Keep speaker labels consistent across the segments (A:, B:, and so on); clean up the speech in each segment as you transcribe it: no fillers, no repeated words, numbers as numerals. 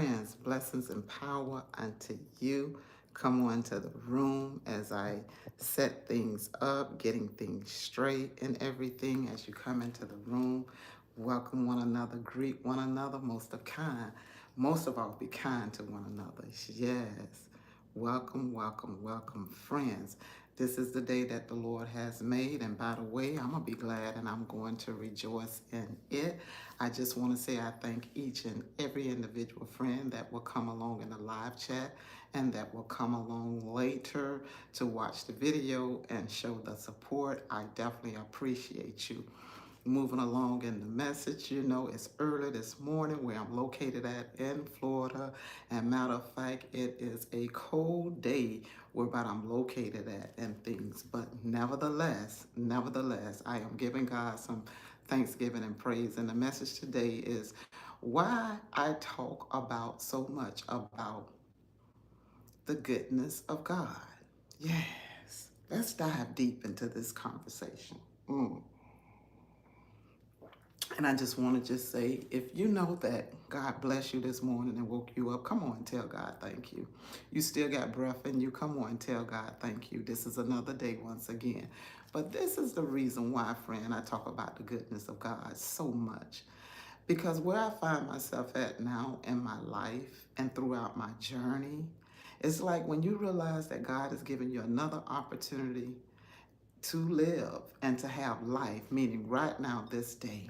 A: Friends, blessings and power unto you. Come on to the room as I set things up, getting things straight and everything as you come into the room. Welcome one another, greet one another, most of all, be kind to one another. Yes. Welcome, welcome, welcome, friends. This is the day that the Lord has made, and by the way, I'm going to be glad and I'm going to rejoice in it. I just want to say I thank each and every individual friend that will come along in the live chat and that will come along later to watch the video and show the support. I definitely appreciate you. Moving along in the message, it's early this morning where I'm located at in Florida. And matter of fact, it is a cold day where I'm located at and things. But nevertheless, I am giving God some thanksgiving and praise. And the message today is why I talk about so much about the goodness of God. Yes, let's dive deep into this conversation. And I just want to just say, if you know that God bless you this morning and woke you up, come on and tell God thank you. You still got breath in you, come on and tell God thank you. This is another day once again. But this is the reason why, friend, I talk about the goodness of God so much. Because where I find myself at now in my life and throughout my journey, it's like when you realize that God has given you another opportunity to live and to have life, meaning right now, this day.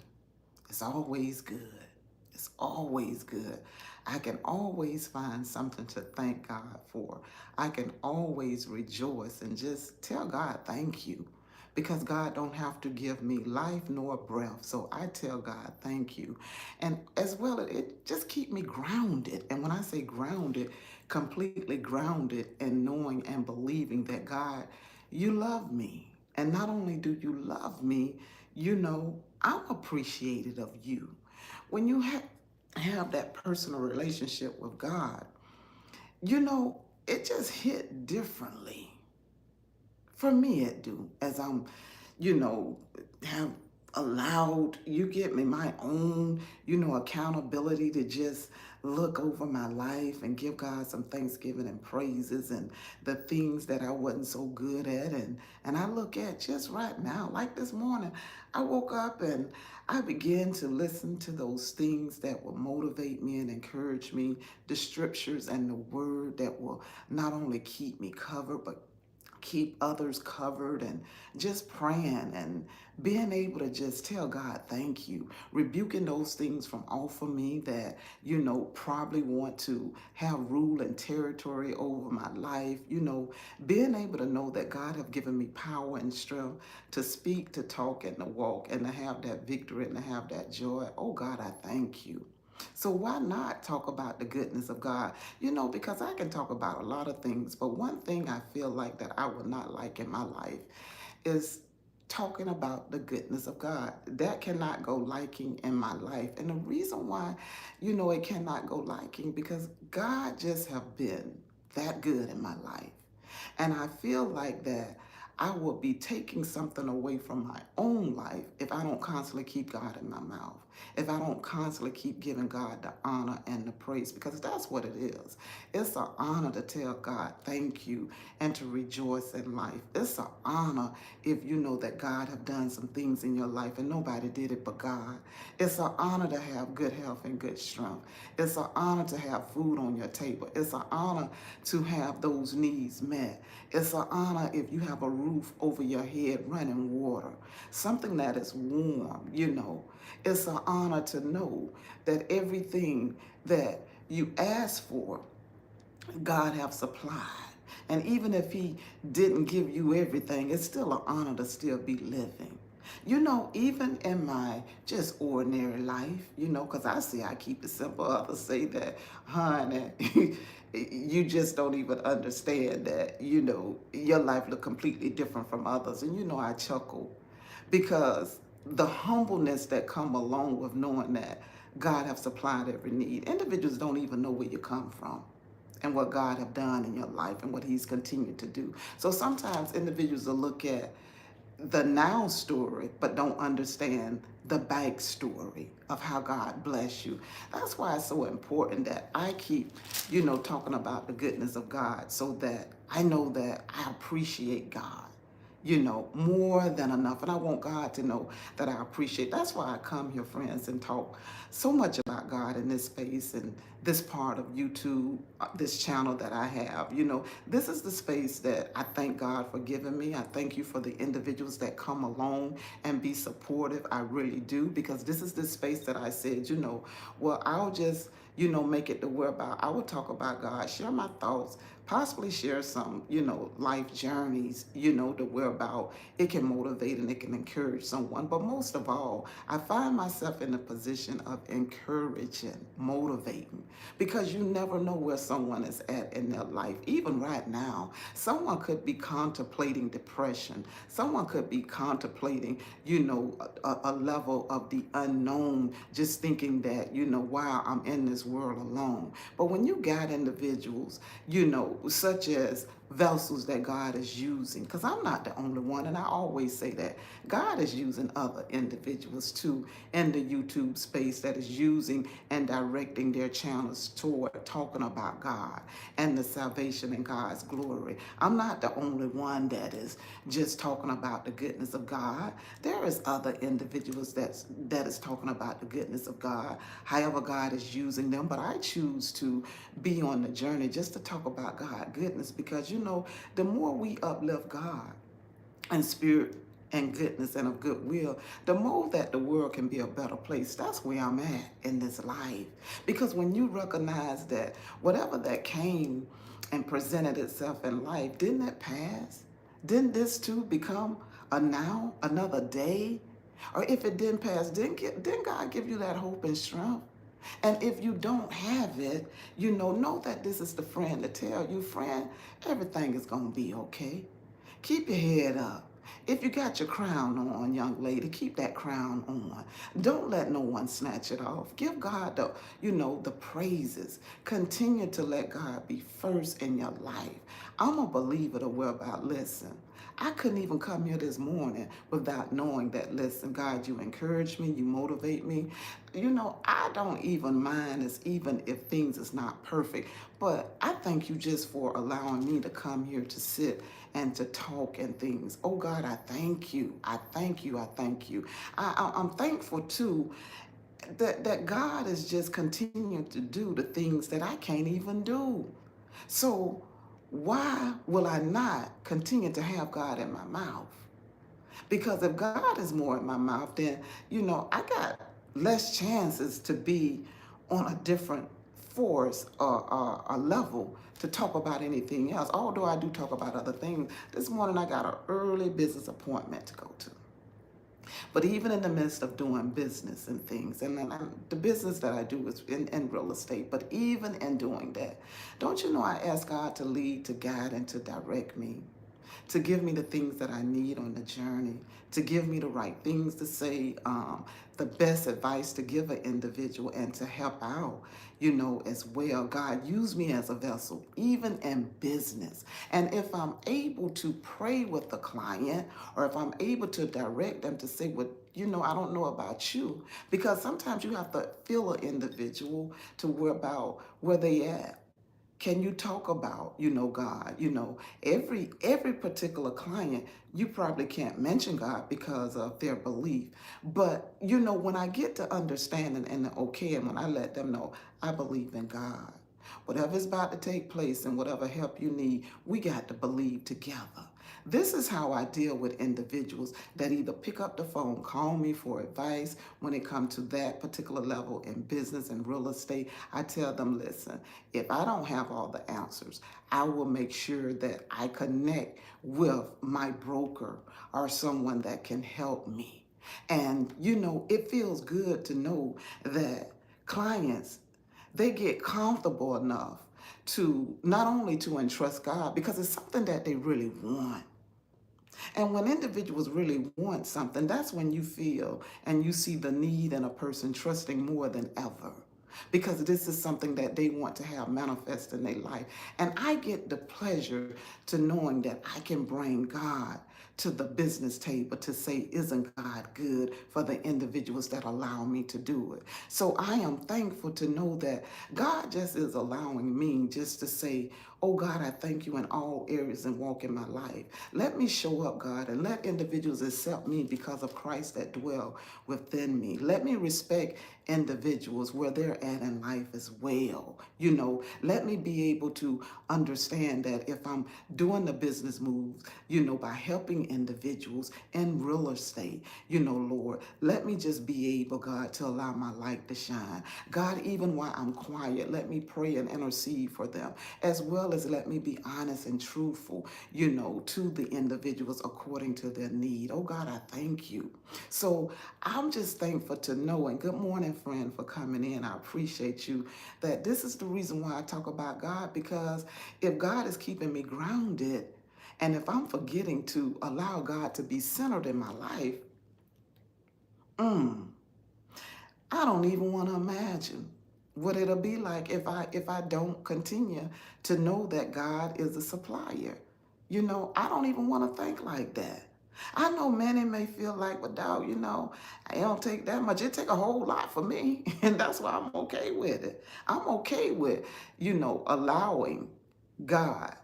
A: It's always good. It's always good. I can always find something to thank God for. I can always rejoice and just tell God thank you because God don't have to give me life nor breath. So I tell God thank you. And as well, it just keep me grounded. And when I say grounded, completely grounded in knowing and believing that God, you love me. And not only do you love me, I'm appreciative of you. When you have that personal relationship with God, it just hit differently. For me, it do. As I'm, have allowed, you get me, my own, accountability to just look over my life and give God some thanksgiving and praises and the things that I wasn't so good at. And I look at just right now, like this morning, I woke up and I began to listen to those things that will motivate me and encourage me, the scriptures and the word that will not only keep me covered, but keep others covered, and just praying and being able to just tell God thank you, rebuking those things from off of me that probably want to have rule and territory over my life, being able to know that God have given me power and strength to speak, to talk, and to walk, and to have that victory and to have that joy. Oh God, I thank you. So why not talk about the goodness of God? Because I can talk about a lot of things, but one thing I feel like that I would not like in my life is talking about the goodness of God. That cannot go liking in my life. And the reason why, it cannot go liking because God just have been that good in my life. And I feel like that I will be taking something away from my own life if I don't constantly keep God in my mouth, if I don't constantly keep giving God the honor and the praise, because that's what it is. It's an honor to tell God thank you and to rejoice in life. It's an honor if you know that God have done some things in your life and nobody did it but God. It's an honor to have good health and good strength. It's an honor to have food on your table. It's an honor to have those needs met. It's an honor if you have a roof over your head, running water, something that is warm, It's an honor to know that everything that you ask for, God have supplied. And even if he didn't give you everything, it's still an honor to still be living. Even in my just ordinary life, because I say I keep it simple. Others say that, honey, you just don't even understand that, your life look completely different from others. And, I chuckle because the humbleness that come along with knowing that God have supplied every need. Individuals don't even know where you come from and what God have done in your life and what he's continued to do. So sometimes individuals will look at the now story, but don't understand the backstory of how God bless you. That's why it's so important that I keep, talking about the goodness of God so that I know that I appreciate God, more than enough. And I want God to know that I appreciate. That's why I come here, friends, and talk so much about God in this space and this part of YouTube, this channel that I have. This is the space that I thank God for giving me. I thank you for the individuals that come along and be supportive. I really do, because this is the space that I said, well, I'll just, make it to where about I will talk about God, share my thoughts, possibly share some, life journeys, to where about it can motivate and it can encourage someone. But most of all, I find myself in a position of encouraging, motivating, because you never know where someone is at in their life. Even right now, someone could be contemplating depression. Someone could be contemplating, a level of the unknown, just thinking that, wow, I'm in this world alone. But when you got individuals, such as vessels that God is using, because I'm not the only one, and I always say that God is using other individuals too in the YouTube space that is using and directing their channels toward talking about God and the salvation and God's glory. I'm not the only one that is just talking about the goodness of God. There is other individuals that is talking about the goodness of God, however God is using them. But I choose to be on the journey just to talk about God goodness, because the more we uplift God and spirit and goodness and of goodwill, the more that the world can be a better place. That's where I'm at in this life. Because when you recognize that whatever that came and presented itself in life, didn't it pass? Didn't this too become a now, another day? Or if it didn't pass, didn't God give you that hope and strength? And if you don't have it, know that this is the friend to tell you, friend, everything is going to be okay. Keep your head up. If you got your crown on, young lady, keep that crown on. Don't let no one snatch it off. Give God the praises. Continue to let God be first in your life. I'm a believer to where about, listen, I couldn't even come here this morning without knowing that, listen, God, you encourage me, you motivate me. I don't even mind even if things is not perfect, but I thank you just for allowing me to come here to sit and to talk and things. Oh God, I thank you. I thank you. I thank you. I'm thankful too that God is just continuing to do the things that I can't even do. So why will I not continue to have God in my mouth? Because if God is more in my mouth, then, I got less chances to be on a different force or a level to talk about anything else. Although I do talk about other things. This morning I got an early business appointment to go to. But even in the midst of doing business and things, and the business that I do is in real estate, but even in doing that, don't you know I ask God to lead, to guide, and to direct me, to give me the things that I need on the journey, to give me the right things to say, the best advice to give an individual, and to help out, as well. God, use me as a vessel, even in business. And if I'm able to pray with the client, or if I'm able to direct them to say, well, I don't know about you, because sometimes you have to feel an individual to where they at. Can you talk about, God? Every particular client, you probably can't mention God because of their belief. But, when I get to understanding and the okay, and when I let them know, I believe in God. Whatever's about to take place and whatever help you need, we got to believe together. This is how I deal with individuals that either pick up the phone, call me for advice when it comes to that particular level in business and real estate. I tell them, listen, if I don't have all the answers, I will make sure that I connect with my broker or someone that can help me. And, it feels good to know that clients, they get comfortable enough to not only to entrust God, because it's something that they really want. And when individuals really want something, that's when you feel and you see the need in a person trusting more than ever. Because this is something that they want to have manifest in their life. And I get the pleasure to knowing that I can bring God to the business table to say, isn't God good, for the individuals that allow me to do it. So I am thankful to know that God just is allowing me just to say, oh God, I thank you in all areas and walk in my life. Let me show up, God, and let individuals accept me because of Christ that dwell within me. Let me respect individuals where they're at in life as well. Let me be able to understand that if I'm doing the business moves, by helping individuals in real estate, Lord, let me just be able, God, to allow my light to shine. God, even while I'm quiet, let me pray and intercede for them, as well as let me be honest and truthful, to the individuals according to their need. Oh God, I thank you. So I'm just thankful to know, and good morning, friend, for coming in. I appreciate you, that this is the reason why I talk about God, because if God is keeping me grounded, and if I'm forgetting to allow God to be centered in my life, I don't even want to imagine what it'll be like if I don't continue to know that God is a supplier. I don't even want to think like that. I know many may feel like, well, dog, I don't take that much. It take a whole lot for me, and that's why I'm okay with it. I'm okay with, allowing God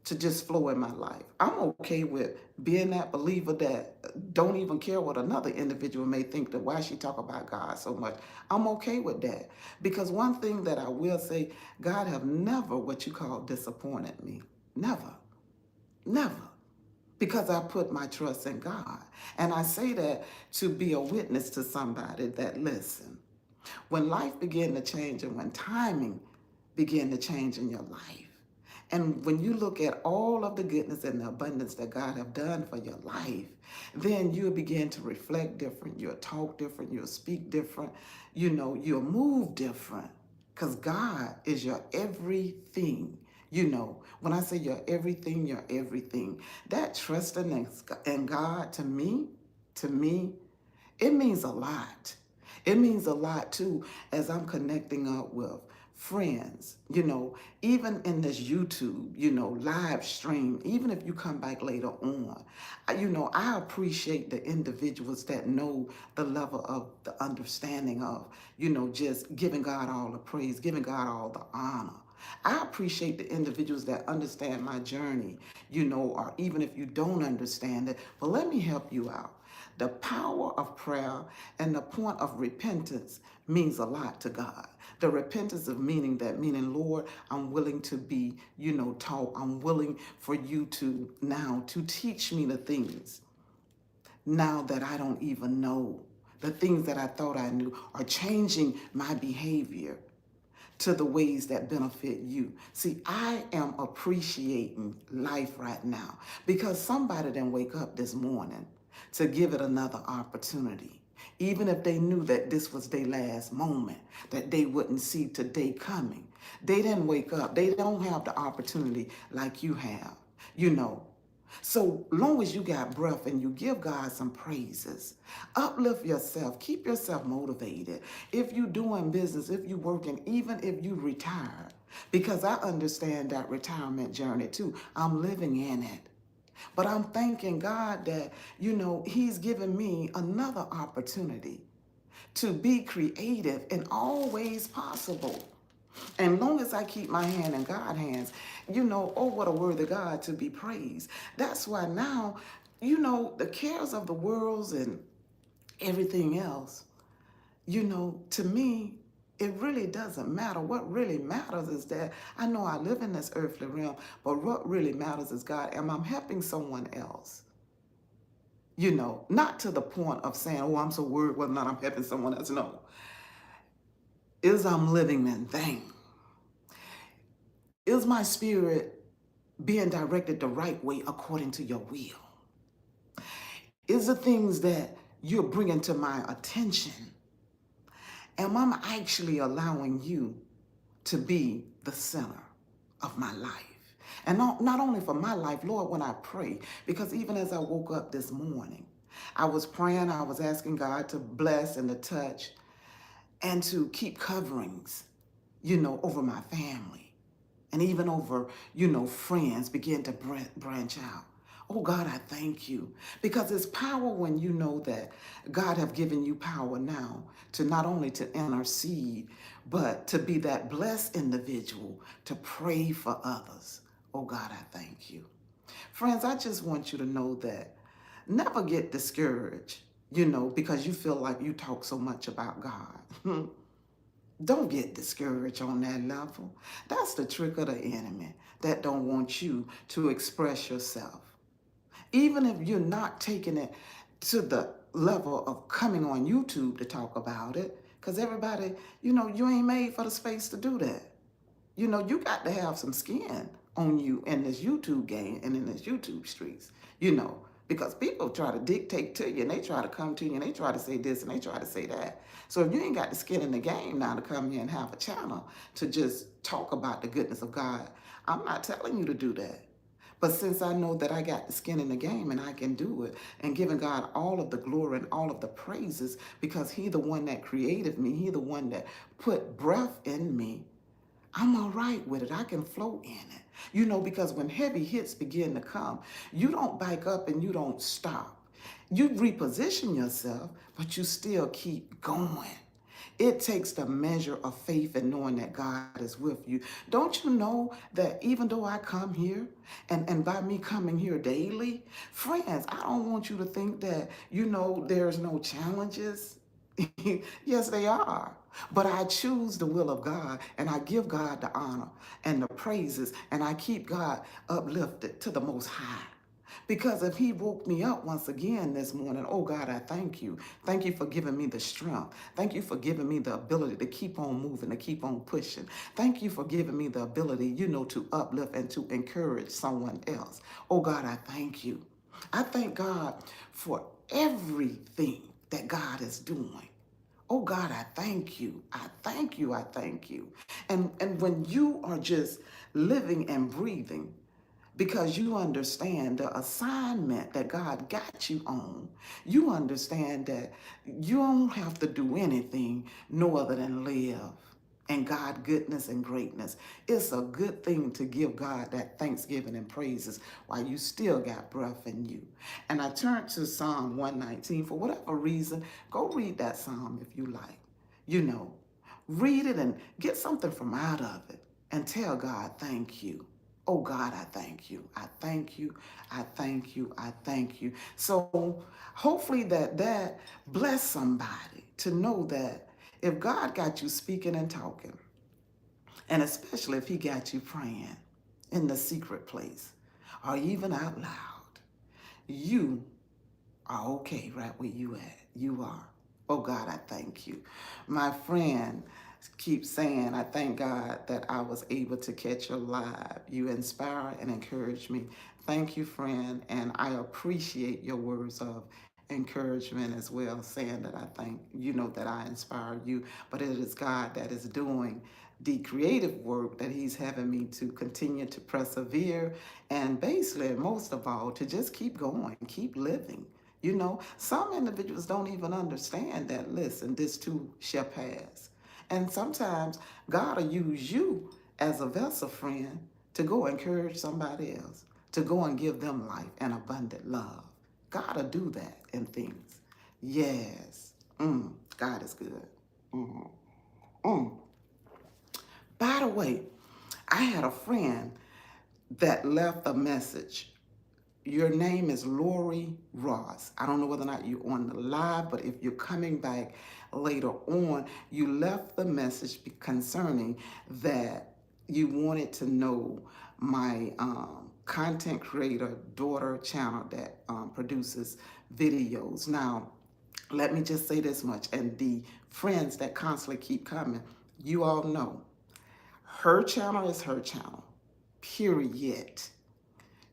A: to just flow in my life. I'm okay with being that believer that don't even care what another individual may think, that why she talk about God so much. I'm okay with that. Because one thing that I will say, God have never what you call disappointed me. Never. Never. Because I put my trust in God. And I say that to be a witness to somebody that listen. When life began to change and when timing began to change in your life, and when you look at all of the goodness and the abundance that God have done for your life, then you'll begin to reflect different, you'll talk different, you'll speak different, you'll move different, because God is your everything. When I say you're everything. That trusting in God, to me, it means a lot. It means a lot too, as I'm connecting up with friends, even in this YouTube, live stream, even if you come back later on, I appreciate the individuals that know the level of the understanding of, just giving God all the praise, giving God all the honor. I appreciate the individuals that understand my journey, or even if you don't understand it, but let me help you out. The power of prayer and the point of repentance means a lot to God. The repentance of meaning, Lord, I'm willing to be, taught. I'm willing for you to now to teach me the things now that I don't even know. The things that I thought I knew are changing my behavior to the ways that benefit you. See, I am appreciating life right now because somebody didn't wake up this morning to give it another opportunity. Even if they knew that this was their last moment, that they wouldn't see today coming. They didn't wake up. They don't have the opportunity like you have, So long as you got breath and you give God some praises, uplift yourself, keep yourself motivated. If you're doing business, if you're working, even if you retired, because I understand that retirement journey too. I'm living in it. But I'm thanking God that, He's given me another opportunity to be creative in all ways possible. And long as I keep my hand in God's hands, oh, what a worthy God to be praised. That's why now, the cares of the world and everything else, to me, it really doesn't matter. What really matters is that I know I live in this earthly realm, but what really matters is God, am I helping someone else? Not to the point of saying, oh, I'm so worried whether or not I'm helping someone else. No. Is I'm living in vain? Is my spirit being directed the right way according to your will? Is the things that you're bringing to my attention, am I actually allowing you to be the center of my life? And not only for my life, Lord, when I pray, because even as I woke up this morning, I was praying, I was asking God to bless and to touch and to keep coverings, over my family. And even over, friends begin to branch out. Oh God, I thank you. Because it's power when you know that God have given you power now to not only to intercede, but to be that blessed individual to pray for others. Oh God, I thank you. Friends, I just want you to know that never get discouraged, because you feel like you talk so much about God. Don't get discouraged on that level. That's the trick of the enemy that don't want you to express yourself. Even if you're not taking it to the level of coming on YouTube to talk about it, because everybody, you ain't made for the space to do that. You got to have some skin on you in this YouTube game and in this YouTube streets, because people try to dictate to you and they try to come to you and they try to say this and they try to say that. So if you ain't got the skin in the game now to come here and have a channel to just talk about the goodness of God, I'm not telling you to do that. But since I know that I got the skin in the game and I can do it, and giving God all of the glory and all of the praises, because He the one that created me, He the one that put breath in me, I'm all right with it. I can float in it. Because when heavy hits begin to come, you don't back up and you don't stop. You reposition yourself, but you still keep going. It takes the measure of faith and knowing that God is with you. Don't you know that even though I come here, and by me coming here daily, friends, I don't want you to think that, there's no challenges. Yes, they are. But I choose the will of God and I give God the honor and the praises and I keep God uplifted to the Most High. Because if He woke me up once again this morning, oh God, I thank you. Thank you for giving me the strength. Thank you for giving me the ability to keep on moving, to keep on pushing. Thank you for giving me the ability, to uplift and to encourage someone else. Oh God, I thank you. I thank God for everything that God is doing. Oh God, I thank you. I thank you. I thank you. And when you are just living and breathing, because you understand the assignment that God got you on, you understand that you don't have to do anything no other than live. And God goodness and greatness. It's a good thing to give God that thanksgiving and praises while you still got breath in you. And I turned to Psalm 119. For whatever reason, go read that psalm if you like. Read it and get something from out of it and tell God thank you. Oh God, I thank you. I thank you. I thank you. I thank you. So hopefully that bless somebody to know that if God got you speaking and talking, and especially if He got you praying in the secret place or even out loud, you are okay right where you at. You are. Oh God, I thank you. My friend keeps saying, I thank God that I was able to catch you live. You inspire and encourage me. Thank you, friend. And I appreciate your words of encouragement as well, saying that I think, that I inspire you. But it is God that is doing the creative work that He's having me to continue to persevere and basically, most of all, to just keep going, keep living. Some individuals don't even understand that, listen, this too shall pass. And sometimes God will use you as a vessel, friend, to go encourage somebody else, to go and give them life and abundant love. God will do that in things. Yes. God is good. Mm. Mm. By the way, I had a friend that left a message. Your name is Lori Ross. I don't know whether or not you're on the live, but if you're coming back later on, you left the message concerning that you wanted to know my content creator daughter channel that produces videos. Now, let me just say this much, and the friends that constantly keep coming, you all know, her channel is her channel, period.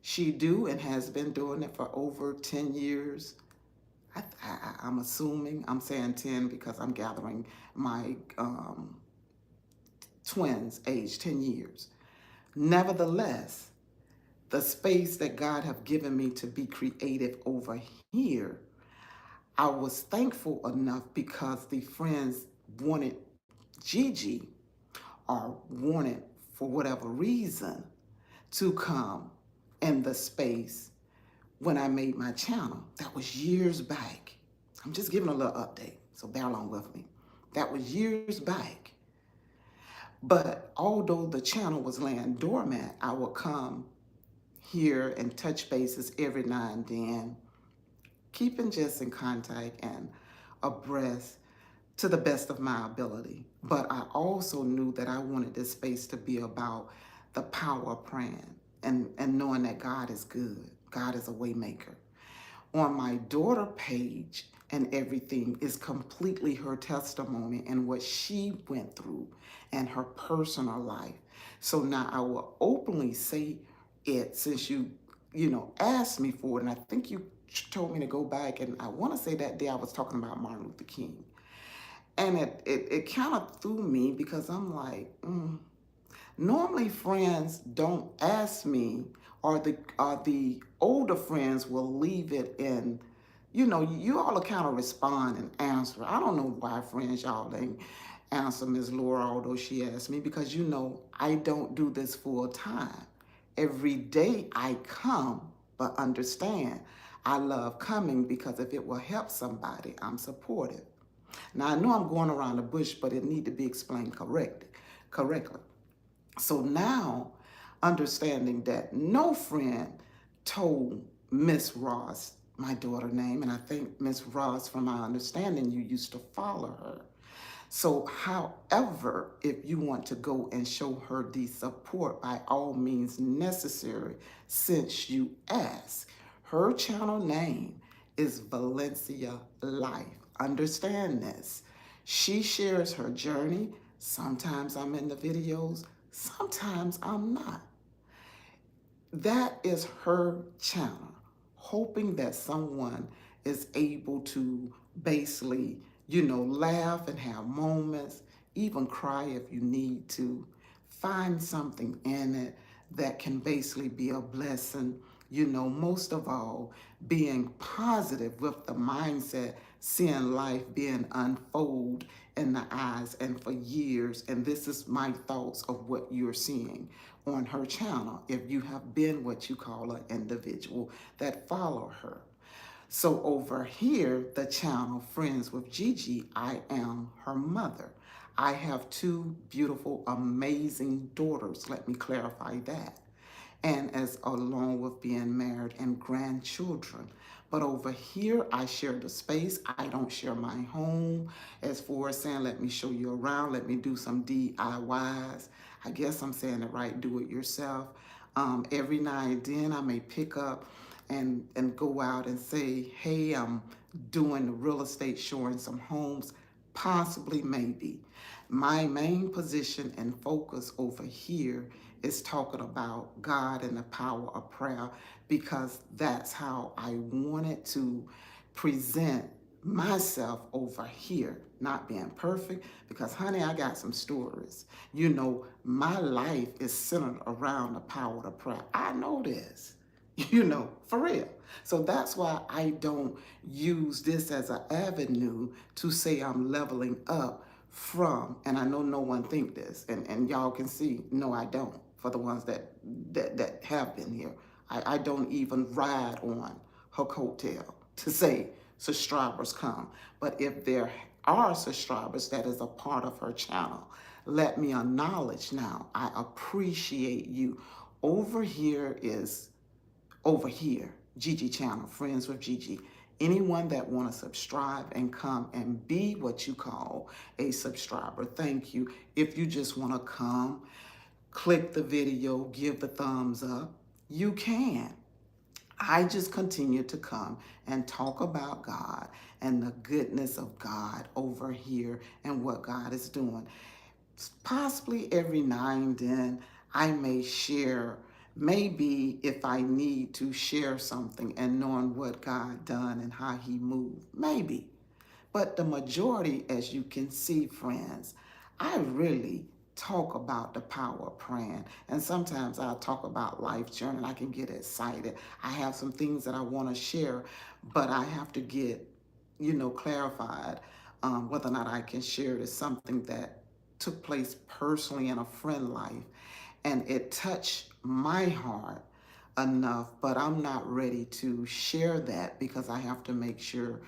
A: She do and has been doing it for over 10 years. I'm assuming, I'm saying 10 because I'm gathering my twins age 10 years. Nevertheless, the space that God have given me to be creative over here, I was thankful enough because the friends wanted Gigi or wanted for whatever reason to come in the space when I made my channel. That was years back. I'm just giving a little update, so bear along with me. That was years back. But although the channel was laying dormant, I would come here and touch bases every now and then, keeping just in contact and abreast to the best of my ability. But I also knew that I wanted this space to be about the power of praying and knowing that God is good. God is a way maker. On my daughter page and everything is completely her testimony and what she went through and her personal life. So now I will openly say it, since you asked me for it, and I think you told me to go back, and I want to say that day I was talking about Martin Luther King. And it kind of threw me, because I'm like, normally friends don't ask me, or the older friends will leave it in, you all kind of respond and answer. I don't know why friends, y'all ain't answer Ms. Laura, although she asked me, because I don't do this full time. Every day I come, but understand, I love coming because if it will help somebody, I'm supportive. Now I know I'm going around the bush, but it need to be explained correctly. So now, understanding that no friend told Miss Ross my daughter name, and I think Miss Ross, from my understanding, you used to follow her. So, however, if you want to go and show her the support, by all means necessary, since you asked, her channel name is Valencia Life. Understand this. She shares her journey. Sometimes I'm in the videos, sometimes I'm not. That is her channel, hoping that someone is able to basically, laugh and have moments, even cry if you need to, find something in it that can basically be a blessing, most of all, being positive with the mindset, seeing life being unfold in the eyes and for years. And this is my thoughts of what you're seeing on her channel, if you have been what you call an individual that follow her. So over here, the channel Friends with Gigi, I am her mother. I have two beautiful, amazing daughters. Let me clarify that. And as along with being married and grandchildren. But over here, I share the space. I don't share my home. As for saying, let me show you around, let me do some DIYs. I guess I'm saying it right, do it yourself. Every now and then I may pick up and go out and say, hey, I'm doing the real estate, showing some homes, possibly, maybe. My main position and focus over here is talking about God and the power of prayer, because that's how I wanted to present myself over here. Not being perfect, because honey, I got some stories. My life is centered around the power of prayer. I know this. For real. So that's why I don't use this as an avenue to say I'm leveling up from, and I know no one think this, and y'all can see, no, I don't. For the ones that have been here, I don't even ride on her coattail to say subscribers come. But if there are subscribers that is a part of her channel, let me acknowledge now, I appreciate you. Over here, Gigi channel, Friends with Gigi. Anyone that want to subscribe and come and be what you call a subscriber, thank you. If you just want to come, click the video, give the thumbs up, you can. I just continue to come and talk about God and the goodness of God over here and what God is doing. Possibly every now and then I may share, maybe if I need to share something and knowing what God done and how he moved, maybe. But the majority, as you can see, friends, I really talk about the power of praying. And sometimes I'll talk about life journey. I can get excited. I have some things that I want to share, but I have to get, clarified whether or not I can share it as something that took place personally in a friend life. And it touched my heart enough, but I'm not ready to share that because I have to make sure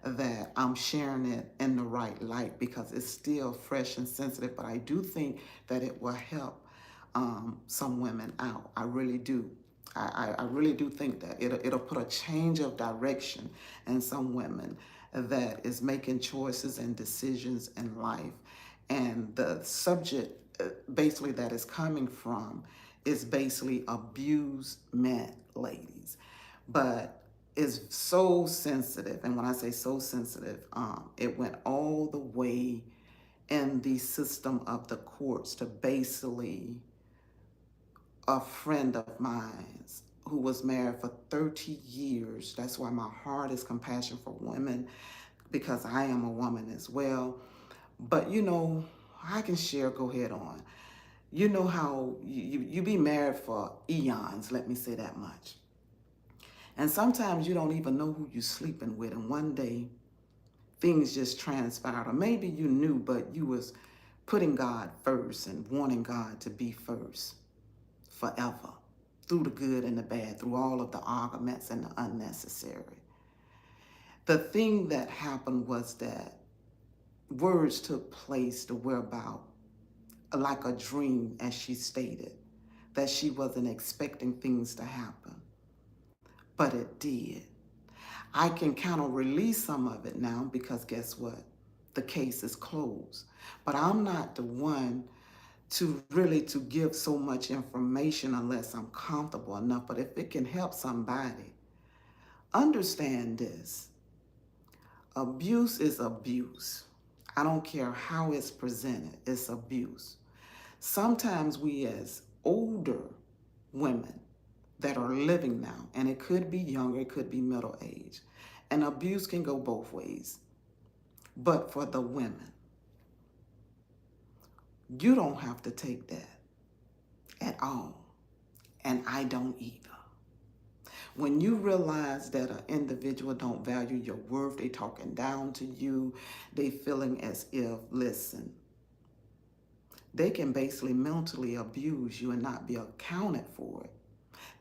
A: that I'm sharing it in the right light because it's still fresh and sensitive. But I do think that it will help some women out. I really do. I really do think that it'll put a change of direction in some women that is making choices and decisions in life. And the subject basically that is coming from is basically abused men, ladies. But it's so sensitive. And when I say so sensitive, it went all the way in the system of the courts to basically a friend of mine who was married for 30 years. That's why my heart is compassion for women because I am a woman as well. But you know, I can share, go ahead on. You know how you be married for eons, let me say that much. And sometimes you don't even know who you're sleeping with. And one day things just transpired. Or maybe you knew, but you was putting God first and wanting God to be first forever. Through the good and the bad, through all of the arguments and the unnecessary. The thing that happened was that words took place to whereabout, like a dream, as she stated, that she wasn't expecting things to happen, but it did. I can kind of release some of it now because guess what? The case is closed. But I'm not the one to really to give so much information unless I'm comfortable enough. But if it can help somebody, understand this. Abuse is abuse. I don't care how it's presented, it's abuse. Sometimes we as older women that are living now, and it could be younger, it could be middle age, and abuse can go both ways. But for the women, you don't have to take that at all, and I don't either. When you realize that an individual don't value your worth, they talking down to you, they feeling as if, listen, they can basically mentally abuse you and not be accounted for it.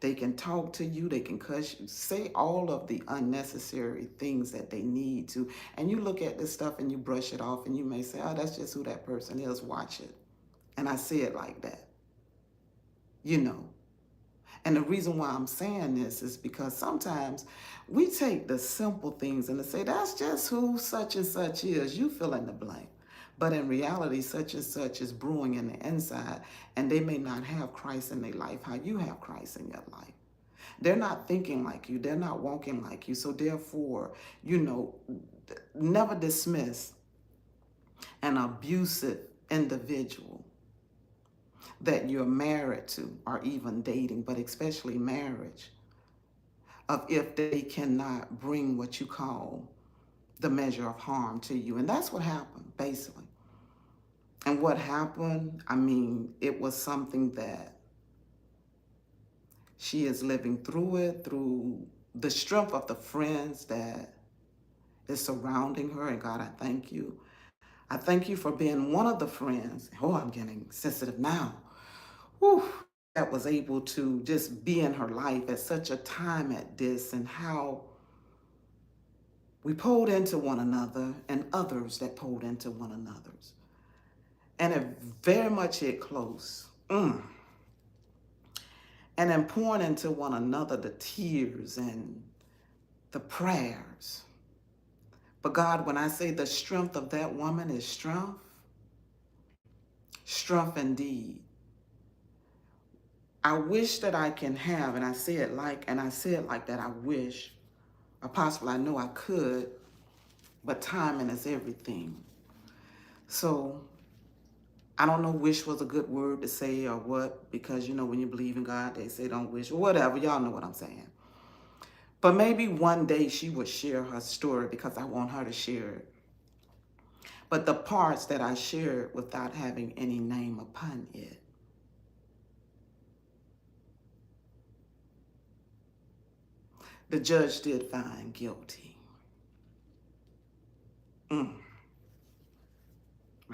A: They can talk to you, they can cuss you, say all of the unnecessary things that they need to. And you look at this stuff and you brush it off and you may say, oh, that's just who that person is, watch it. And I say it like that, you know. And the reason why I'm saying this is because sometimes we take the simple things and say, that's just who such and such is. You fill in the blank. But in reality, such and such is brewing in the inside, and they may not have Christ in their life how you have Christ in your life. They're not thinking like you. They're not walking like you. So therefore, you know, never dismiss an abusive individual that you're married to or even dating, but especially marriage, of if they cannot bring what you call the measure of harm to you. And that's what happened, basically. And what happened, I mean, it was something that she is living through it, through the strength of the friends that is surrounding her. And God, I thank you. I thank you for being one of the friends. Oh, I'm getting sensitive now. Whew, that was able to just be in her life at such a time at this, and how we pulled into one another and others that pulled into one another's. And it very much hit close. And then pouring into one another the tears and the prayers. But God, when I say the strength of that woman is strength, strength indeed. I wish that I can have, and I say it like that, I wish, or possibly I know I could, but timing is everything. So I don't know wish was a good word to say or what, because you know when you believe in God, they say don't wish, or whatever, y'all know what I'm saying. But maybe one day she would share her story because I want her to share it. But the parts that I shared without having any name upon it. The judge did find guilty. My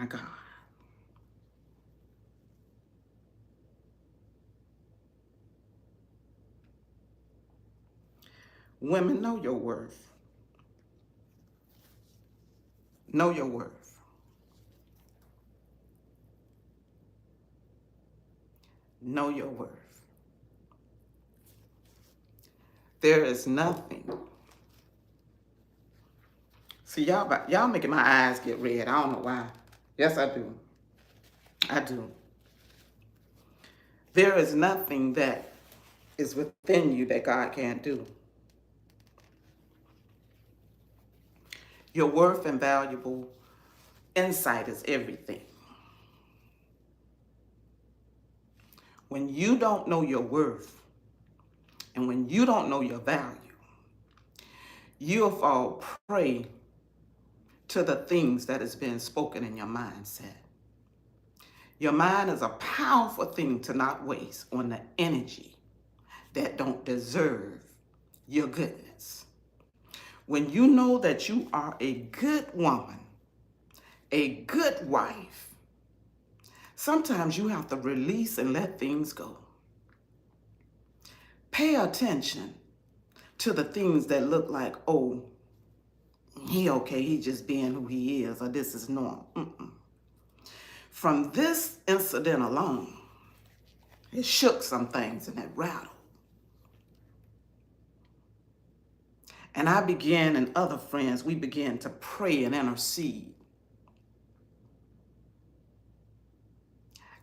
A: God. Women, know your worth. Know your worth. Know your worth. There is nothing. See, y'all making my eyes get red. I don't know why. Yes, I do. I do. There is nothing that is within you that God can't do. Your worth and valuable insight is everything. When you don't know your worth and when you don't know your value, you'll fall prey to the things that has been spoken in your mindset. Your mind is a powerful thing to not waste on the energy that don't deserve your goodness. When you know that you are a good woman, a good wife, sometimes you have to release and let things go. Pay attention to the things that look like, oh, he okay, he just being who he is, or this is normal. From this incident alone, it shook some things and it rattled. And I began, and other friends, we began to pray and intercede.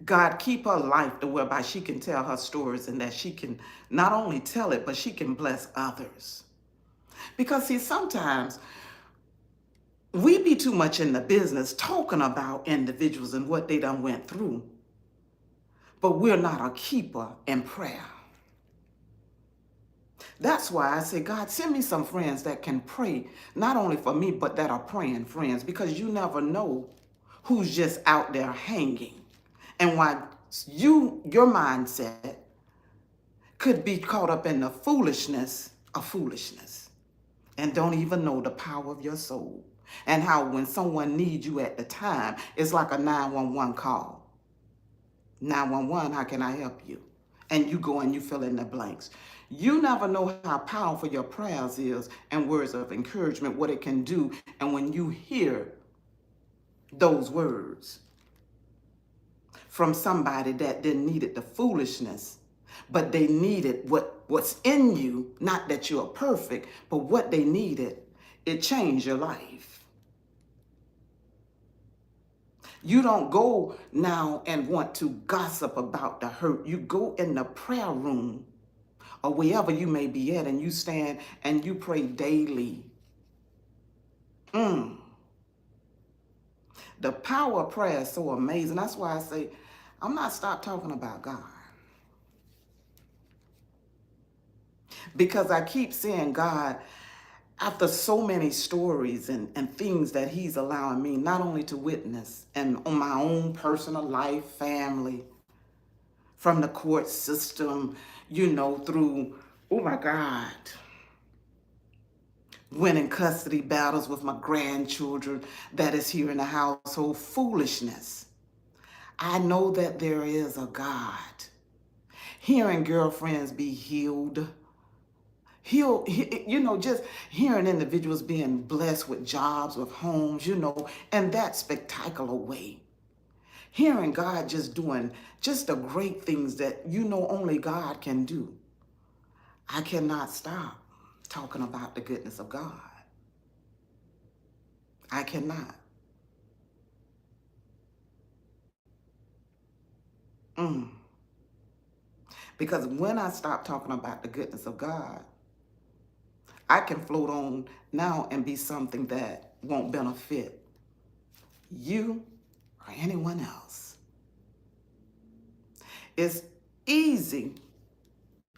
A: God, keep her life to whereby she can tell her stories and that she can not only tell it, but she can bless others. Because see, sometimes we be too much in the business talking about individuals and what they done went through, but we're not a keeper in prayer. That's why I say, God, send me some friends that can pray, not only for me, but that are praying friends, because you never know who's just out there hanging. And why your mindset could be caught up in the foolishness of foolishness and don't even know the power of your soul. And how when someone needs you at the time, it's like a 911 call. 911, how can I help you? And you go and you fill in the blanks. You never know how powerful your prayers is and words of encouragement, what it can do. And when you hear those words from somebody that didn't need it, the foolishness, but they needed what's in you, not that you're perfect, but what they needed, it changed your life. You don't go now and want to gossip about the hurt. You go in the prayer room or wherever you may be at and you stand and you pray daily. The power of prayer is so amazing. That's why I say, I'm not stop talking about God. Because I keep seeing God after so many stories and things that he's allowing me not only to witness and on my own personal life, family, from the court system, through, oh my God, winning custody battles with my grandchildren that is here in the household, foolishness. I know that there is a God. Hearing girlfriends be healed, just hearing individuals being blessed with jobs, with homes, in that spectacular way. Hearing God just doing just the great things that only God can do. I cannot stop talking about the goodness of God. I cannot. Because when I stop talking about the goodness of God, I can float on now and be something that won't benefit you or anyone else. It's easy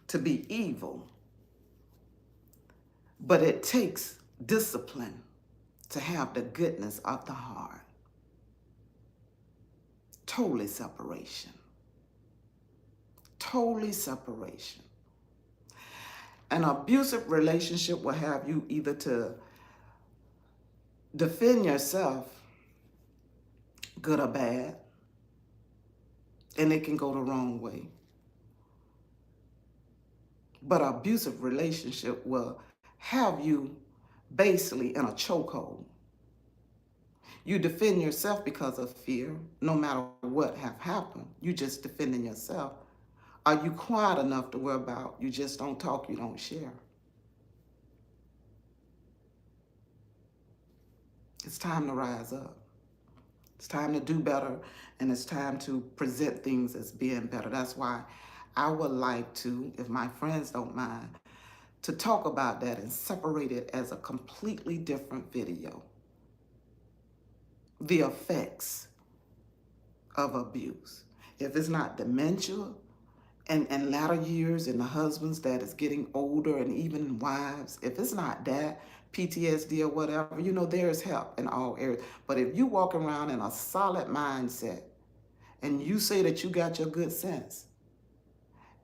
A: to be evil, but it takes discipline to have the goodness of the heart. Totally separation. Totally separation. An abusive relationship will have you either to defend yourself, good or bad, and it can go the wrong way. But an abusive relationship will have you basically in a chokehold. You defend yourself because of fear, no matter what have happened. You just defending yourself. Are you quiet enough to worry about you just don't talk, you don't share? It's time to rise up. It's time to do better, and it's time to present things as being better. That's why I would like to, if my friends don't mind, to talk about that and separate it as a completely different video. The effects of abuse. If it's not dementia and latter years and the husbands that is getting older and even wives, if it's not that, PTSD or whatever, there's help in all areas. But if you walk around in a solid mindset and you say that you got your good sense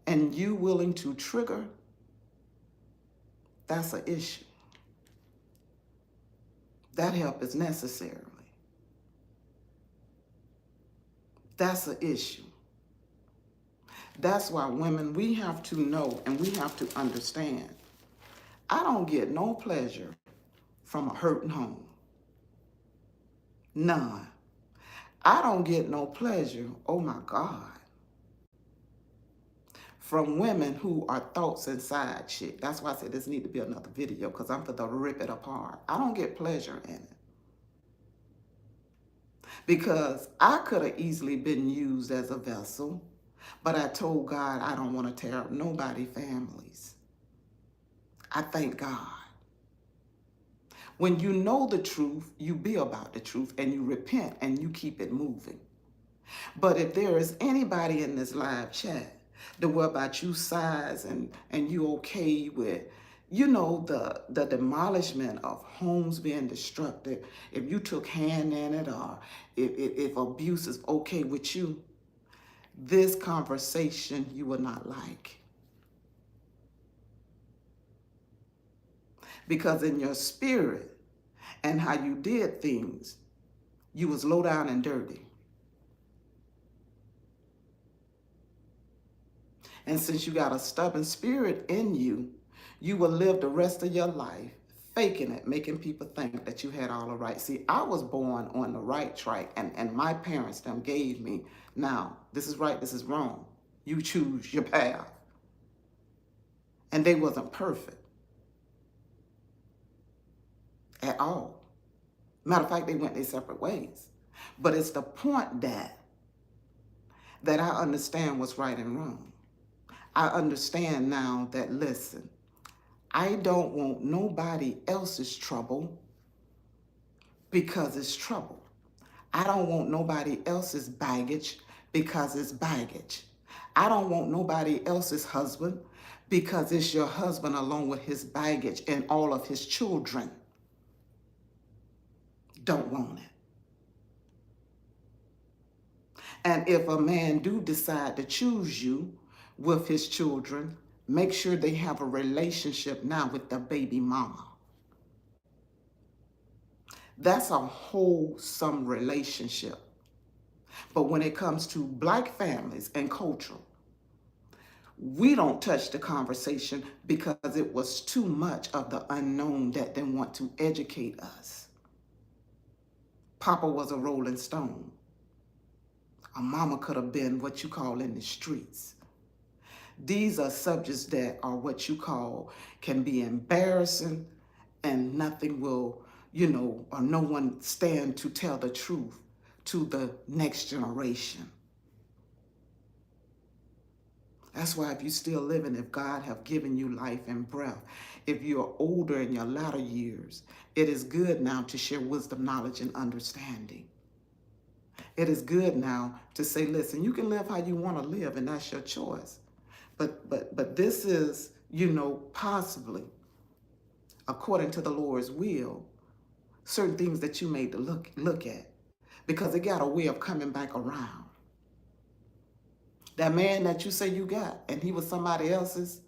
A: and you willing to trigger, that's an issue. That help is necessary. That's an issue. That's why women, we have to know and we have to understand. I don't get no pleasure from a hurting home. None. I don't get no pleasure, oh my God, from women who are thoughts inside shit. That's why I said this need to be another video, because I'm for to rip it apart. I don't get pleasure in it. Because I could have easily been used as a vessel, but I told God I don't want to tear up nobody's families. I thank God. When you know the truth, you be about the truth and you repent and you keep it moving. But if there is anybody in this live chat that worry about you size and you okay with, the demolishment of homes being destructed, if you took hand in it or if abuse is okay with you, this conversation you will not like. Because in your spirit and how you did things, you was low down and dirty. And since you got a stubborn spirit in you, you will live the rest of your life faking it, making people think that you had all the right. See, I was born on the right track, and my parents them gave me, now, this is right, this is wrong. You choose your path. And they wasn't perfect at all. Matter of fact, they went their separate ways. But it's the point that I understand what's right and wrong. I understand now that, listen, I don't want nobody else's trouble because it's trouble. I don't want nobody else's baggage because it's baggage. I don't want nobody else's husband because it's your husband along with his baggage and all of his children. Don't want it. And if a man do decide to choose you with his children, make sure they have a relationship now with the baby mama. That's a wholesome relationship. But when it comes to Black families and culture, we don't touch the conversation because it was too much of the unknown that they want to educate us. Papa was a rolling stone. A mama could have been what you call in the streets. These are subjects that are what you call can be embarrassing, and nothing will, or no one stand to tell the truth to the next generation. That's why if you're still living, if God have given you life and breath, if you're older in your latter years, it is good now to share wisdom, knowledge, and understanding. It is good now to say, listen, you can live how you want to live, and that's your choice. But this is, possibly, according to the Lord's will, certain things that you made to look at, because it got a way of coming back around. That man that you say you got, and he was somebody else's,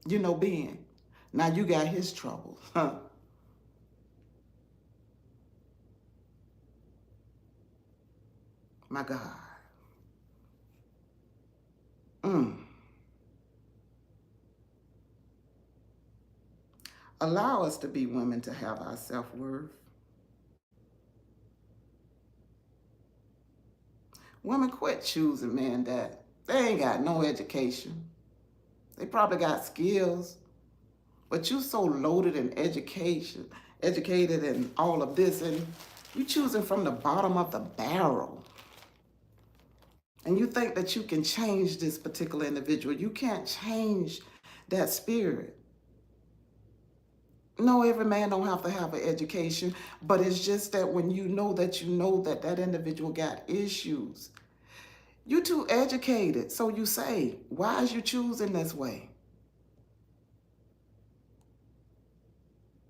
A: being. Now you got his trouble. Huh? My God. Allow us to be women to have our self-worth. Women, quit choosing men that they ain't got no education. They probably got skills, but you so loaded in education, educated in all of this, and you choosing from the bottom of the barrel. And you think that you can change this particular individual. You can't change that spirit. No, every man don't have to have an education, but it's just that when you know that that individual got issues, you too educated. So you say, why is you choosing this way?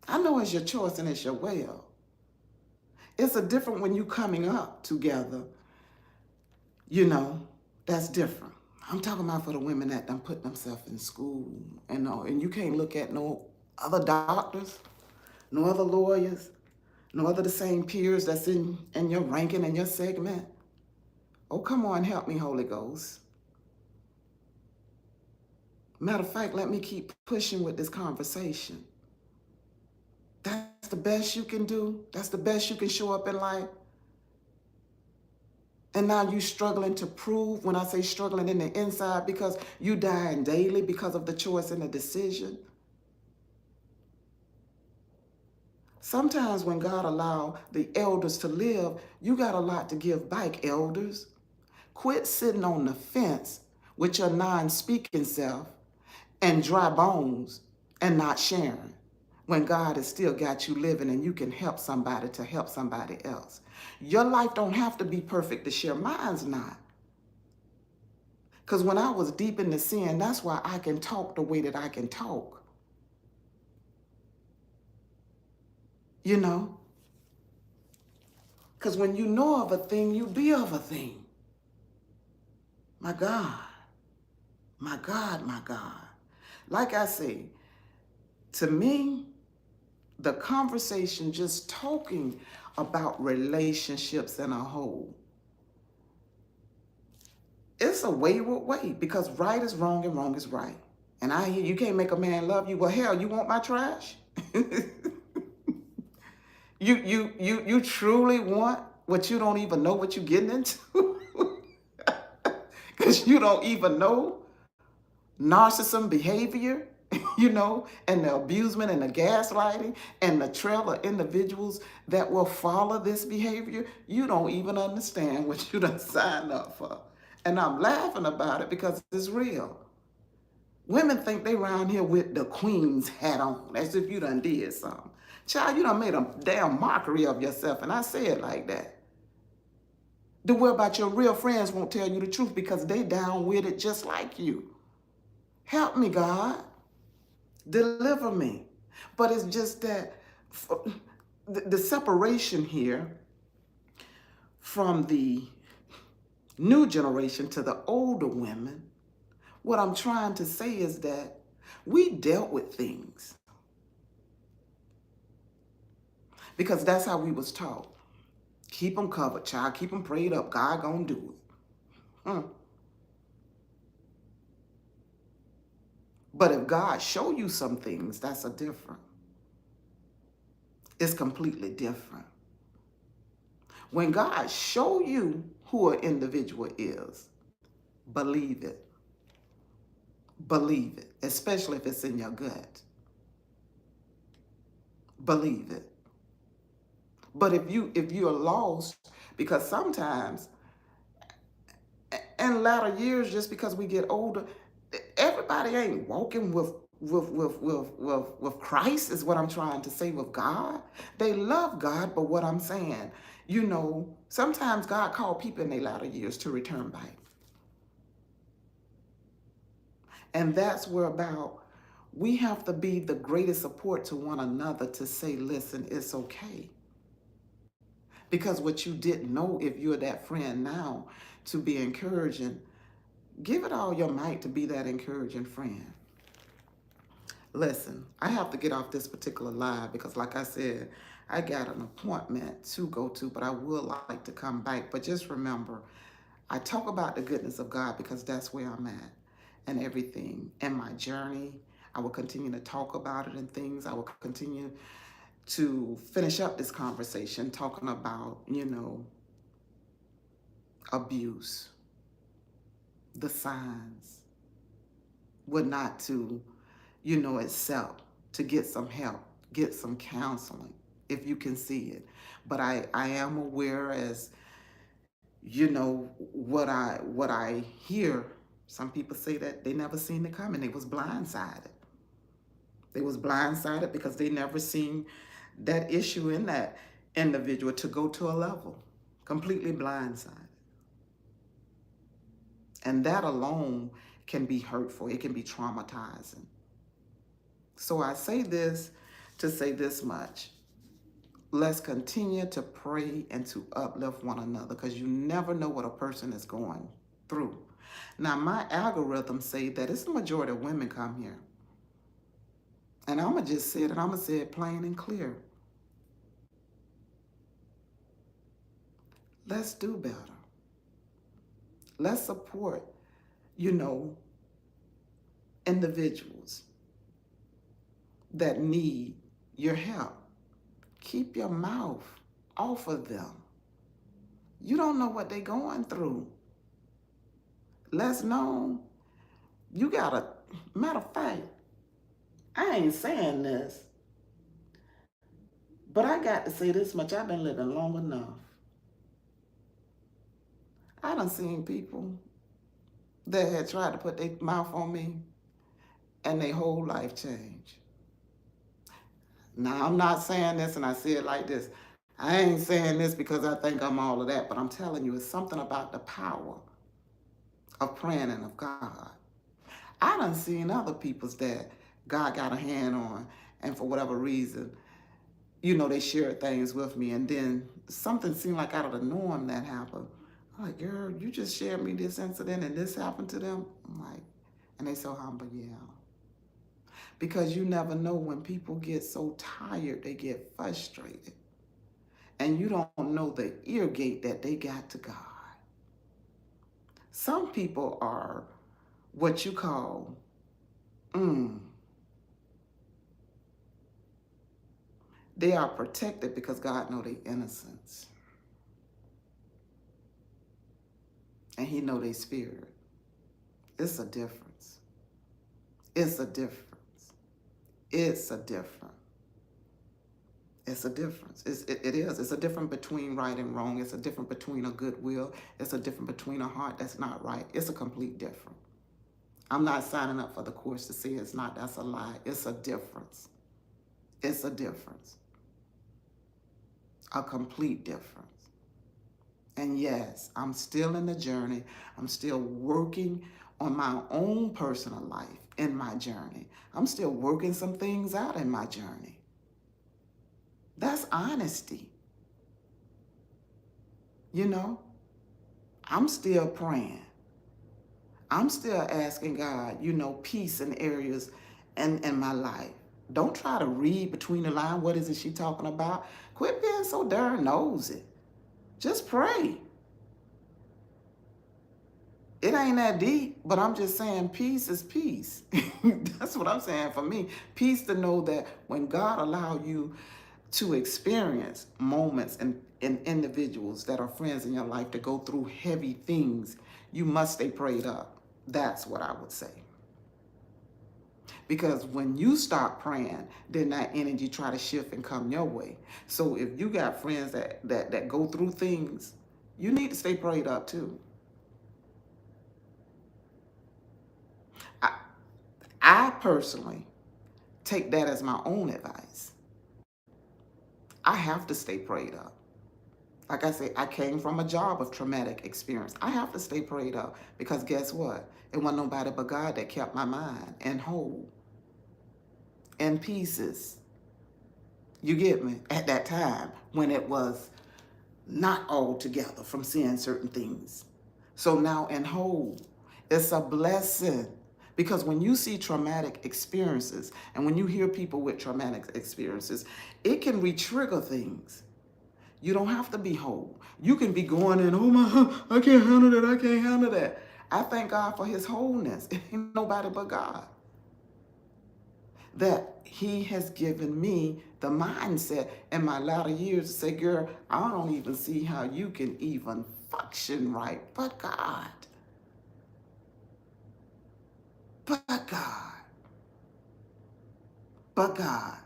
A: I know it's your choice and it's your will. It's a different when you coming up together, you know, that's different. I'm talking about for the women that done put themselves in school and all, and you can't look at no other doctors, no other lawyers, no other the same peers that's in your ranking and your segment. Oh, come on, help me, Holy Ghost. Matter of fact, let me keep pushing with this conversation. That's the best you can do. That's the best you can show up in life. And now you struggling to prove, when I say struggling in the inside, because you dying daily because of the choice and the decision. Sometimes when God allow the elders to live, you got a lot to give back, elders. Quit sitting on the fence with your non-speaking self and dry bones and not sharing when God has still got you living and you can help somebody to help somebody else. Your life don't have to be perfect to share. Mine's not. Because when I was deep in the sin, that's why I can talk the way that I can talk. You know? Because when you know of a thing, you be of a thing. My God. My God, my God. Like I say, to me, the conversation just talking about relationships in a whole, it's a wayward way because right is wrong and wrong is right. And I hear you can't make a man love you. Well, hell, you want my trash? You truly want what you don't even know what you're getting into? Because you don't even know narcissism behavior, you know, and the abusement and the gaslighting and the trail of individuals that will follow this behavior. You don't even understand what you done signed up for. And I'm laughing about it because it's real. Women think they around here with the queen's hat on, as if you done did something. Child, you done made a damn mockery of yourself, and I say it like that. To worry about your real friends won't tell you the truth because they down with it just like you. Help me, God. Deliver me. But it's just that the separation here from the new generation to the older women, what I'm trying to say is that we dealt with things because that's how we was taught. Keep them covered, child. Keep them prayed up. God gonna do it. But if God show you some things, that's a different. It's completely different. When God show you who an individual is, believe it. Believe it, especially if it's in your gut. Believe it. But if you're lost, because sometimes in latter years, just because we get older, everybody ain't walking with Christ, is what I'm trying to say, with God. They love God, but what I'm saying, you know, sometimes God called people in their latter years to return back. And that's where about we have to be the greatest support to one another to say, listen, it's okay. Because what you didn't know, if you're that friend now, to be encouraging, give it all your might to be that encouraging friend. Listen, I have to get off this particular live because like I said, I got an appointment to go to, but I would like to come back. But just remember, I talk about the goodness of God because that's where I'm at and everything. And my journey, I will continue to talk about it and things. I will continue to finish up this conversation talking about, abuse, the signs, what not to, accept, to get some help, get some counseling if you can see it. But I am aware, as what I hear. Some people say that they never seen it coming. They was blindsided. They was blindsided because they never seen that issue in that individual to go to a level. Completely blindsided. And that alone can be hurtful. It can be traumatizing. So I say this to say this much. Let's continue to pray and to uplift one another, because you never know what a person is going through. Now, my algorithms say that it's the majority of women come here. And I'm going to just say it, and I'm going to say it plain and clear. Let's do better. Let's support, individuals that need your help. Keep your mouth off of them. You don't know what they're going through. Let's know. You gotta, matter of fact, I ain't saying this, but I got to say this much. I've been living long enough. I done seen people that had tried to put their mouth on me and their whole life changed. Now, I'm not saying this, and I say it like this. I ain't saying this because I think I'm all of that, but I'm telling you, it's something about the power of praying and of God. I done seen other people's that God got a hand on, and for whatever reason, they shared things with me, and then something seemed like out of the norm that happened. I'm like, girl, you just shared me this incident and this happened to them? I'm like, and they so humble, yeah. Because you never know, when people get so tired, they get frustrated. And you don't know the ear gate that they got to God. Some people are what you call, they are protected because God know their innocence. And he know their spirit. It's a difference. It's a difference. It's a difference. It's a difference. It is. It's a difference between right and wrong. It's a difference between a good will. It's a difference between a heart that's not right. It's a complete difference. I'm not signing up for the course to say it's not. That's a lie. It's a difference. It's a difference. A complete difference. And yes, I'm still in the journey. I'm still working on my own personal life in my journey. I'm still working some things out in my journey. That's honesty. I'm still praying. I'm still asking God, peace in areas in my life. Don't try to read between the lines. What is it she talking about? Quit being so darn nosy. Just pray. It ain't that deep, but I'm just saying peace is peace. That's what I'm saying for me. Peace to know that when God allow you to experience moments and individuals that are friends in your life to go through heavy things, you must stay prayed up. That's what I would say. Because when you start praying, then that energy try to shift and come your way. So if you got friends that go through things, you need to stay prayed up too. I personally take that as my own advice. I have to stay prayed up. Like I say, I came from a job of traumatic experience. I have to stay prayed up because guess what? It wasn't nobody but God that kept my mind and whole, in pieces. You get me? At that time when it was not all together from seeing certain things. So now in whole, it's a blessing. Because when you see traumatic experiences and when you hear people with traumatic experiences, it can re-trigger things. You don't have to be whole. You can be going in, oh my, I can't handle that, I can't handle that. I thank God for his wholeness. It ain't nobody but God. that he has given me the mindset in my latter years to say, girl, I don't even see how you can even function right, but God. But God. But God.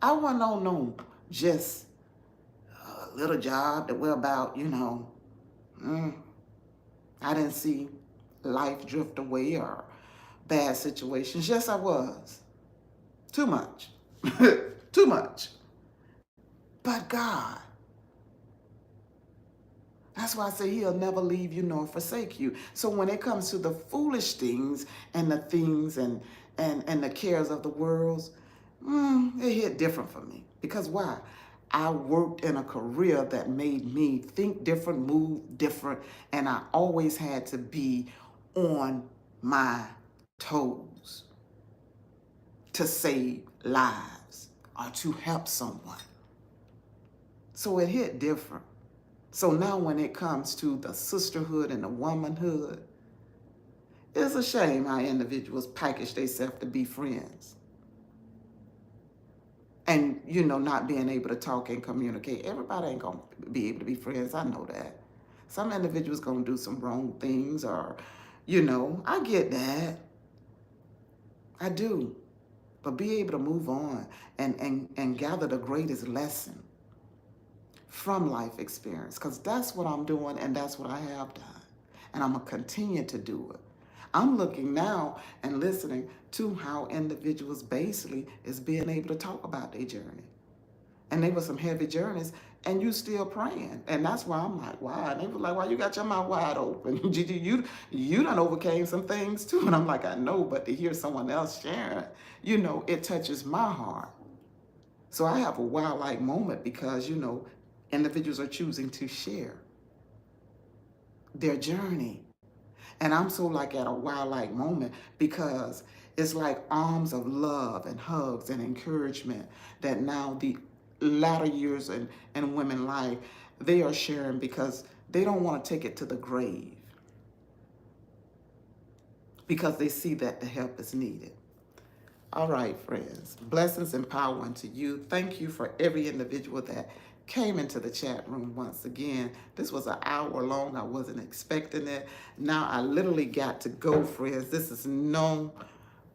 A: I wasn't on no just a little job that we're about, I didn't see life drift away or bad situations. Yes, I was. Too much. Too much. But God. That's why I say he'll never leave you nor forsake you. So when it comes to the foolish things and the things and the cares of the world, it hit different for me. Because why? I worked in a career that made me think different, move different, and I always had to be on my toes to save lives or to help someone. So it hit different. So now when it comes to the sisterhood and the womanhood, it's a shame how individuals package themselves to be friends. And, not being able to talk and communicate. Everybody ain't going to be able to be friends. I know that. Some individuals going to do some wrong things or, I get that. I do. But be able to move on and gather the greatest lesson from life experience, because that's what I'm doing and that's what I have done. And I'm going to continue to do it. I'm looking now and listening to how individuals basically is being able to talk about their journey. And they were some heavy journeys and you still praying. And that's why I'm like, wow. And they were like, why you got your mouth wide open? Gigi, you done overcame some things too. And I'm like, I know, but to hear someone else sharing, it touches my heart. So I have a wow-like moment because, individuals are choosing to share their journey. And I'm so like at a wow-like moment because it's like arms of love and hugs and encouragement that now the latter years and women life, they are sharing because they don't want to take it to the grave because they see that the help is needed. All right, friends, blessings and power unto you. Thank you for every individual that came into the chat room once again. This was an hour long. I wasn't expecting it. Now I literally got to go, friends. This is no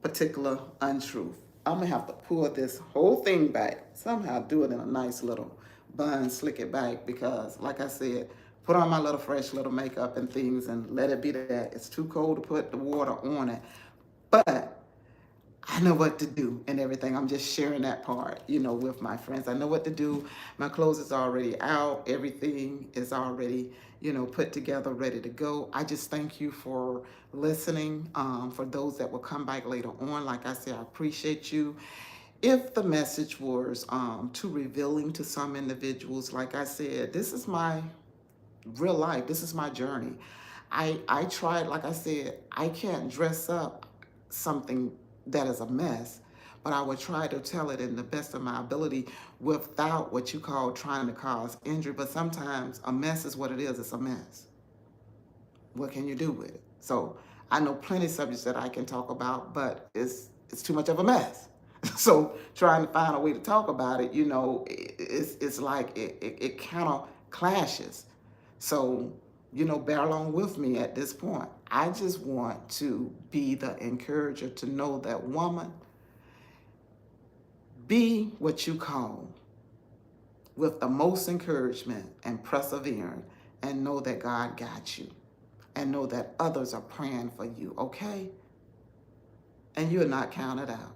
A: particular untruth. I'm going to have to pull this whole thing back. Somehow do it in a nice little bun, slick it back because, like I said, put on my little fresh little makeup and things and let it be that. It's too cold to put the water on it. But I know what to do and everything. I'm just sharing that part, with my friends. I know what to do. My clothes is already out. Everything is already, put together, ready to go. I just thank you for listening. For those that will come back later on, like I said, I appreciate you. If the message was too revealing to some individuals, like I said, this is my real life. This is my journey. I tried, like I said, I can't dress up something that is a mess, but I would try to tell it in the best of my ability without what you call trying to cause injury. But sometimes a mess is what it is. It's a mess. What can you do with it? So I know plenty of subjects that I can talk about, but it's too much of a mess. So trying to find a way to talk about it, it's like it kind of clashes. So bear along with me at this point. I just want to be the encourager to know that, woman, be what you call with the most encouragement and persevering, and know that God got you and know that others are praying for you, okay? And you're not counted out.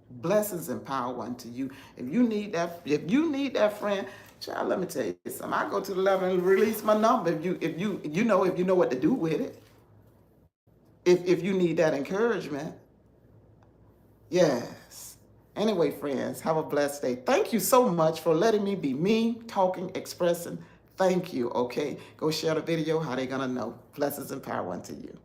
A: Blessings and power unto you. If you need that friend, child, let me tell you something. I go to the level and release my number if you know what to do with it. If you need that encouragement. Yes. Anyway, friends, have a blessed day. Thank you so much for letting me be me, talking, expressing. Thank you, okay? Go share the video. How they gonna know? Blessings and power unto you.